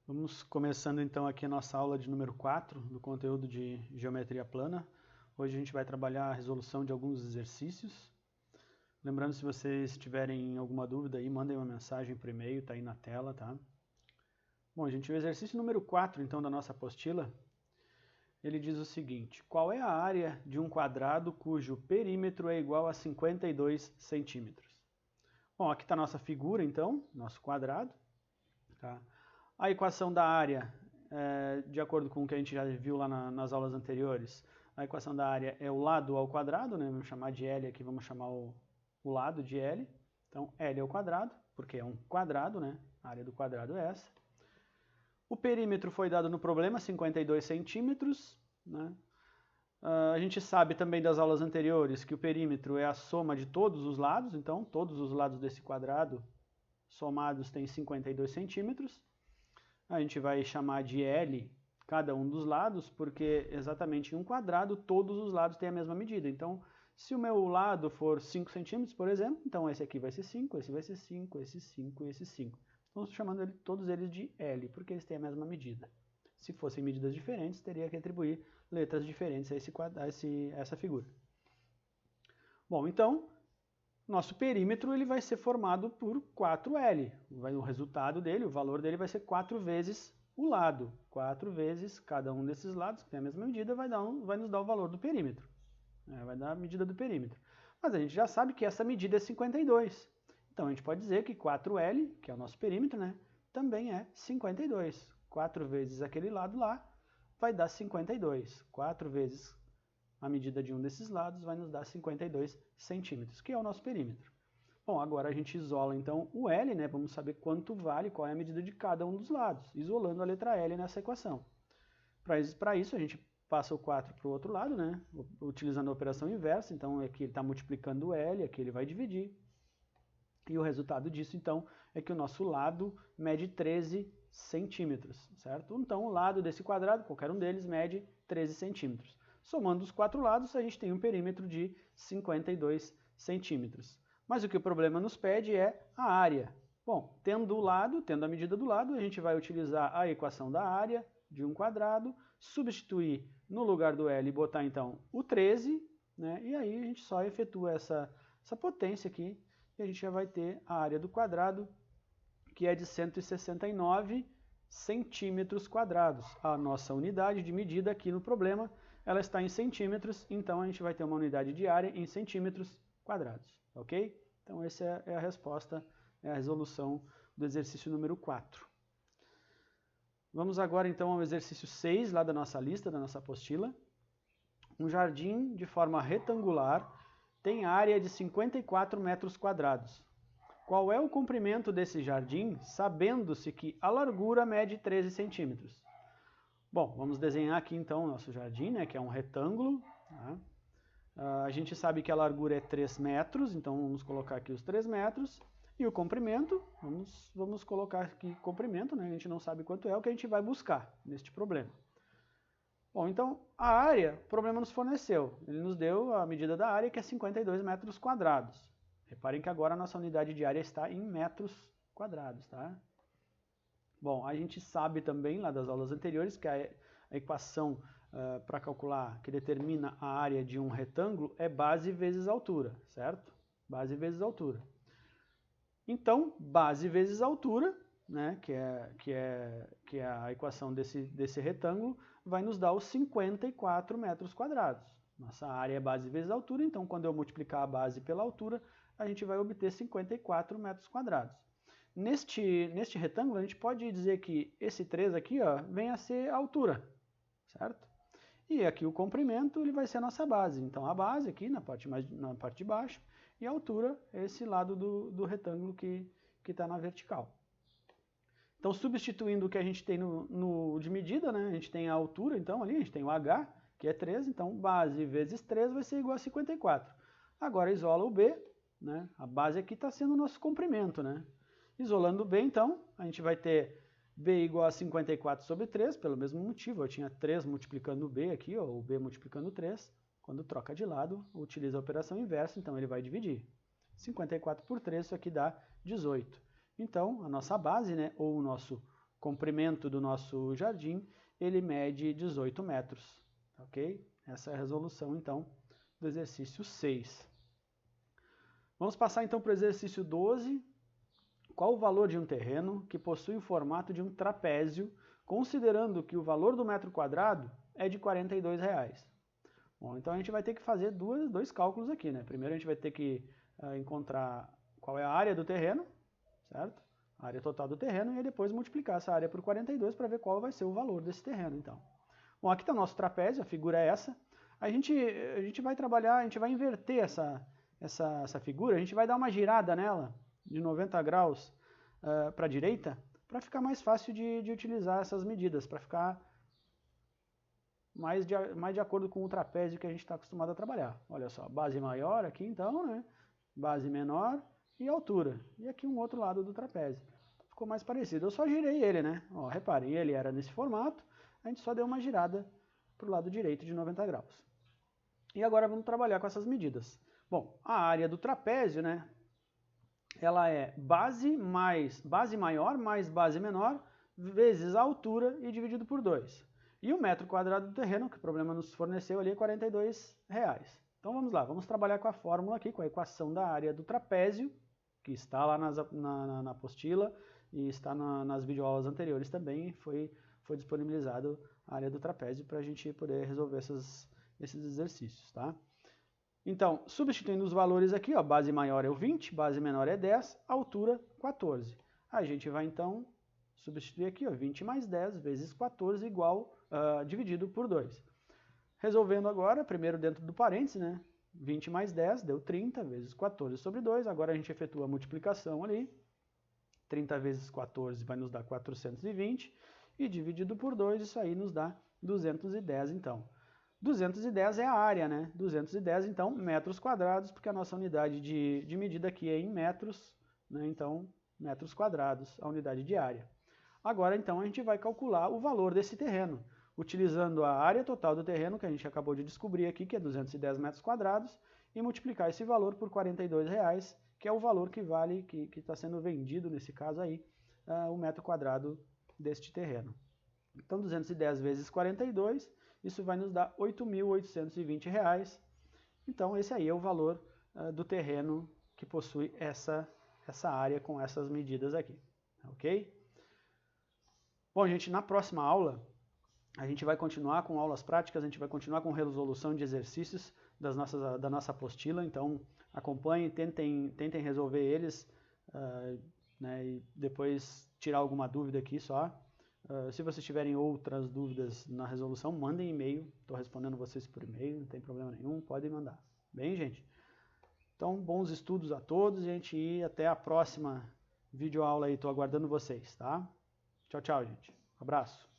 Vamos começando então aqui a nossa aula de número 4 do conteúdo de geometria plana. Hoje a gente vai trabalhar a resolução de alguns exercícios. Lembrando, se vocês tiverem alguma dúvida aí, mandem uma mensagem por e-mail, tá aí na tela, tá? Bom, gente, o exercício número 4 então da nossa apostila, ele diz o seguinte: qual é a área de um quadrado cujo perímetro é igual a 52 centímetros? Bom, aqui está a nossa figura então, nosso quadrado, tá? A equação da área, de acordo com o que a gente já viu lá nas aulas anteriores, a equação da área é o lado ao quadrado, né? Vamos chamar de L aqui, vamos chamar o lado de L. Então, L ao quadrado, porque é um quadrado, né? A área do quadrado é essa. O perímetro foi dado no problema, 52 centímetros, né? A gente sabe também das aulas anteriores que o perímetro é a soma de todos os lados, então todos os lados desse quadrado somados têm 52 centímetros. A gente vai chamar de L cada um dos lados, porque exatamente em um quadrado todos os lados têm a mesma medida. Então, se o meu lado for 5 centímetros, por exemplo, então esse aqui vai ser 5, esse vai ser 5, esse 5 e esse 5. Estamos chamando todos eles de L, porque eles têm a mesma medida. Se fossem medidas diferentes, teria que atribuir letras diferentes a essa figura. Bom, então, nosso perímetro ele vai ser formado por 4L. O resultado dele, o valor dele vai ser 4 vezes o lado. 4 vezes cada um desses lados, que tem a mesma medida, vai nos dar o valor do perímetro. Vai dar a medida do perímetro. Mas a gente já sabe que essa medida é 52. Então a gente pode dizer que 4L, que é o nosso perímetro, né, também é 52. 4 vezes aquele lado lá vai dar 52. 4 vezes a medida de um desses lados vai nos dar 52 centímetros, que é o nosso perímetro. Bom, agora a gente isola então o L, né? Vamos saber quanto vale, qual é a medida de cada um dos lados, isolando a letra L nessa equação. Para isso a gente passa o 4 para o outro lado, né? Utilizando a operação inversa, então aqui ele está multiplicando o L, aqui ele vai dividir. E o resultado disso, então, é que o nosso lado mede 13 centímetros, certo? Então o lado desse quadrado, qualquer um deles, mede 13 centímetros. Somando os 4 lados, a gente tem um perímetro de 52 centímetros. Mas o que o problema nos pede é a área. Bom, tendo a medida do lado, a gente vai utilizar a equação da área de um quadrado, substituir no lugar do L e botar então o 13, né? E aí a gente só efetua essa potência aqui, e a gente já vai ter a área do quadrado, que é de 169 centímetros quadrados. A nossa unidade de medida aqui no problema, ela está em centímetros, então a gente vai ter uma unidade de área em centímetros quadrados, ok? Então essa é a resposta, é a resolução do exercício número 4. Vamos agora então ao exercício 6, lá da nossa lista, da nossa apostila. Um jardim de forma retangular tem área de 54 metros quadrados. Qual é o comprimento desse jardim, sabendo-se que a largura mede 13 centímetros? Bom, vamos desenhar aqui então o nosso jardim, né, que é um retângulo. Tá? A gente sabe que a largura é 3 metros, então vamos colocar aqui os 3 metros. E o comprimento, vamos colocar aqui comprimento, né, a gente não sabe quanto é o que a gente vai buscar neste problema. Bom, então a área, o problema nos forneceu. Ele nos deu a medida da área, que é 52 metros quadrados. Reparem que agora a nossa unidade de área está em metros quadrados, tá? Bom, a gente sabe também, lá das aulas anteriores, que a equação para calcular, que determina a área de um retângulo, é base vezes altura, certo? Base vezes altura. Então, base vezes altura, né, que é a equação desse retângulo, vai nos dar os 54 metros quadrados. Nossa área é base vezes altura, então quando eu multiplicar a base pela altura, a gente vai obter 54 metros quadrados. Neste retângulo, a gente pode dizer que esse 3 aqui, ó, vem a ser a altura, certo? E aqui o comprimento ele vai ser a nossa base. Então a base aqui na parte de baixo e a altura é esse lado do retângulo que está na vertical. Então substituindo o que a gente tem de medida, né, a gente tem a altura, então ali a gente tem o H, que é 3, então base vezes 3 vai ser igual a 54. Agora isola o B, né, a base aqui está sendo o nosso comprimento, né? Isolando o B, então, a gente vai ter B igual a 54 sobre 3, pelo mesmo motivo, eu tinha 3 multiplicando o B aqui, ó, o B multiplicando 3, quando troca de lado, utiliza a operação inversa, então ele vai dividir. 54 por 3, isso aqui dá 18. Então, a nossa base, né, ou o nosso comprimento do nosso jardim, ele mede 18 metros, ok? Essa é a resolução, então, do exercício 6. Vamos passar, então, para o exercício 12. Qual o valor de um terreno que possui o formato de um trapézio, considerando que o valor do metro quadrado é de R$ 42,00? Bom, então a gente vai ter que fazer dois cálculos aqui, né? Primeiro a gente vai ter que encontrar qual é a área do terreno, certo? A área total do terreno, e aí depois multiplicar essa área por 42 para ver qual vai ser o valor desse terreno, então. Bom, aqui está o nosso trapézio, a figura é essa. A gente vai trabalhar, a gente vai inverter essa figura, a gente vai dar uma girada nela de 90 graus para a direita, para ficar mais fácil de utilizar essas medidas, para ficar mais de acordo com o trapézio que a gente está acostumado a trabalhar. Olha só, base maior aqui então, né? Base menor e altura. E aqui um outro lado do trapézio. Ficou mais parecido. Eu só girei ele, né? Ó, reparem, ele era nesse formato, a gente só deu uma girada para o lado direito de 90 graus. E agora vamos trabalhar com essas medidas. Bom, a área do trapézio, né? Ela é base maior mais base menor vezes a altura e dividido por 2. E o metro quadrado do terreno, que o problema nos forneceu ali, é R$ 42,00. Então vamos lá, vamos trabalhar com a fórmula aqui, com a equação da área do trapézio, que está lá na apostila e está nas videoaulas anteriores também, foi disponibilizado a área do trapézio para a gente poder resolver esses exercícios, tá? Então, substituindo os valores aqui, ó, base maior é o 20, base menor é 10, altura 14. A gente vai então substituir aqui, ó, 20 mais 10 vezes 14 igual, dividido por 2. Resolvendo agora, primeiro dentro do parênteses, né? 20 mais 10 deu 30 vezes 14 sobre 2. Agora a gente efetua a multiplicação ali. 30 vezes 14 vai nos dar 420. E dividido por 2, isso aí nos dá 210, então. 210 é a área, né? 210, então, metros quadrados, porque a nossa unidade de medida aqui é em metros, né? Então, metros quadrados, a unidade de área. Agora, então, a gente vai calcular o valor desse terreno, utilizando a área total do terreno, que a gente acabou de descobrir aqui, que é 210 metros quadrados, e multiplicar esse valor por R$ 42,00, que é o valor que vale, que está sendo vendido, nesse caso aí, o metro quadrado deste terreno. Então, 210 vezes 42, isso vai nos dar R$ 8.820. Então, esse aí é o valor do terreno que possui essa área com essas medidas aqui, ok? Bom, gente, na próxima aula, a gente vai continuar com aulas práticas, a gente vai continuar com resolução de exercícios da nossa apostila, então acompanhem, tentem resolver eles, né, e depois tirar alguma dúvida aqui só. Se vocês tiverem outras dúvidas na resolução, mandem e-mail, estou respondendo vocês por e-mail, não tem problema nenhum, podem mandar. Bem, gente? Então, bons estudos a todos, gente, e até a próxima videoaula aí, estou aguardando vocês, tá? Tchau, tchau, gente. Um abraço.